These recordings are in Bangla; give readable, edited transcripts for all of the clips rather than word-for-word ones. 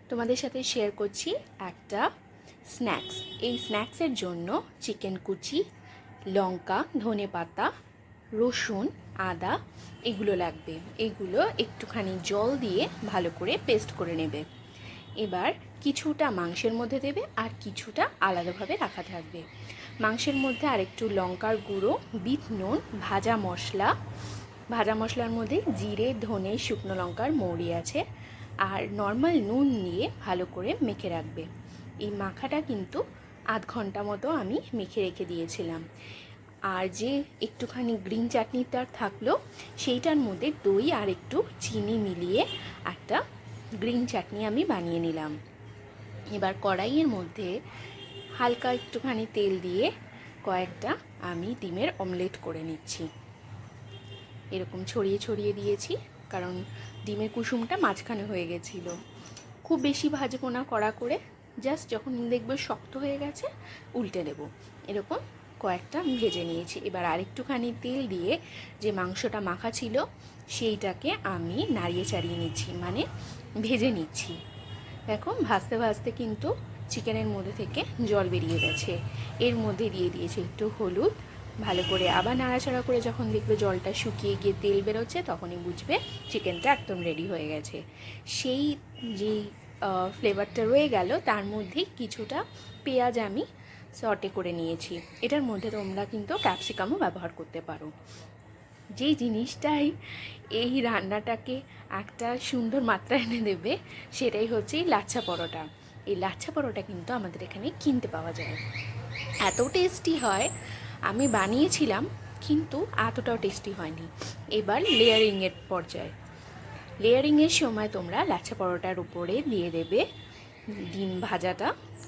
তোমাদের সাথে শেয়ার করছি একটা স্ন্যাক্স। এই স্ন্যাক্সের জন্য চিকেন কুচি, লঙ্কা, ধনেপাতা, রসুন, আদা এগুলো লাগবে। এগুলো একটুখানি জল দিয়ে ভালো করে পেস্ট করে নেবে। এবার কিছুটা মাংসের মধ্যে দেবে আর কিছুটা আলাদাভাবে রাখা থাকবে। মাংসের মধ্যে আরেকটু লঙ্কার গুঁড়ো, বিট নুন, ভাজা মশলার মধ্যে জিরে, ধনে, শুকনো লঙ্কার মৌরি আছে, আর নর্মাল নুন দিয়ে ভালো করে মেখে রাখবে। এই মাখাটা কিন্তু আধ ঘন্টা মতো আমি মেখে রেখে দিয়েছিলাম। আর যে একটুখানি গ্রিন চাটনিটা থাকলো সেইটার মধ্যে দই আর একটু চিনি মিলিয়ে একটা গ্রিন চাটনি আমি বানিয়ে নিলাম। এবার কড়াইয়ের মধ্যে হালকা একটুখানি তেল দিয়ে কয়েকটা আমি ডিমের অমলেট করে নিচ্ছি। এরকম ছড়িয়ে ছড়িয়ে দিয়েছি, কারণ ডিমের কুসুমটা মাঝখানে হয়ে গেছিলো। খুব বেশি ভাজবো না কড়া করে, জাস্ট যখন দেখবে শক্ত হয়ে গেছে উল্টে দেবো। এরকম কয়েকটা ভেজে নিয়েছি। এবার আরেকটুখানি তেল দিয়ে যে মাংসটা মাখা ছিল সেইটাকে আমি নাড়িয়ে চাড়িয়ে নিচ্ছি, মানে ভেজে নিচ্ছি। দেখো ভাজতে ভাজতে কিন্তু চিকেনের মধ্যে থেকে জল বেরিয়ে গেছে। এর মধ্যে দিয়ে দিয়েছি একটু হলুদ। ভালো করে আবার নাড়াচাড়া করে যখন দেখবে জলটা শুকিয়ে গিয়ে তেল বেরোচ্ছে তখনই বুঝবে চিকেনটা একদম রেডি হয়ে গেছে। সেই যে ফ্লেভারটা রয়ে গেল তার মধ্যে কিছুটা পেঁয়াজ আমি সটে করে নিয়েছি। এটার মধ্যে তোমরা কিন্তু ক্যাপসিকামও ব্যবহার করতে পারো। যেই জিনিসটাই এই রান্নাটাকে একটা সুন্দর মাত্রা এনে দেবে সেটাই হচ্ছে এই লাচ্ছা পরোটা। এই লাচ্ছা পরোটা কিন্তু আমাদের এখানে কিনতে পাওয়া যায়, এত টেস্টি হয়। আমি বানিয়েছিলাম কিন্তু এতটাও টেস্টি হয়নি। এবার লেয়ারিংয়ের পর্যায়ে, লেয়ারিংয়ের সময় তোমরা লাচ্ছা পরোটার উপরে দিয়ে দেবে ডিম ভাজাটা,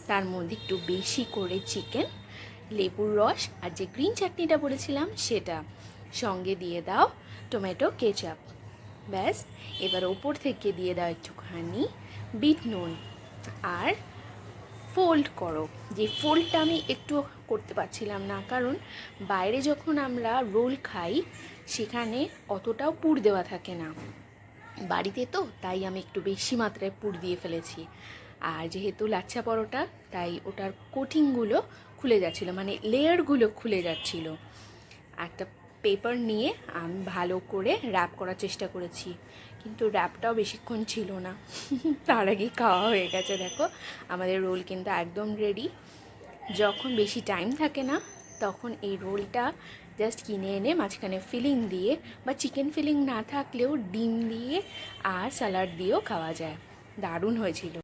তার মধ্যে একটু বেশি করে চিকেন, লেবুর রস আর যে গ্রিন চাটনিটা বলেছিলাম সেটা, সঙ্গে দিয়ে দাও টমেটো কেচাপ। ব্যাস, এবার ওপর থেকে দিয়ে দাও একটুখানি বিট নুন আর ফোল্ড করো। যে ফোল্ডটা আমি একটু করতে পারছিলাম না, কারণ বাইরে যখন আমরা রোল খাই সেখানে অতটাও পুর দেওয়া থাকে না, বাড়িতে তো তাই আমি একটু বেশি মাত্রায় পুর দিয়ে ফেলেছি। আর যেহেতু লাচ্ছা পরোটা তাই ওটার কোটিংগুলো খুলে যাচ্ছিলো, মানে লেয়ারগুলো খুলে যাচ্ছিলো। একটা পেপার নিয়ে আমি ভালো করে র্যাপ করার চেষ্টা করেছি, কিন্তু র্যাপটাও বেশিক্ষণ ছিল না, তার আগেই খাওয়া হয়ে গেছে। দেখো আমাদের রোল কিন্তু একদম রেডি। যখন বেশি টাইম থাকে না তখন এই রোলটা জাস্ট কিনে এনে মাঝখানে ফিলিং দিয়ে, বা চিকেন ফিলিং না থাকলেও ডিম দিয়ে আর স্যালাড দিয়েও খাওয়া যায়। দারুণ হয়েছিল।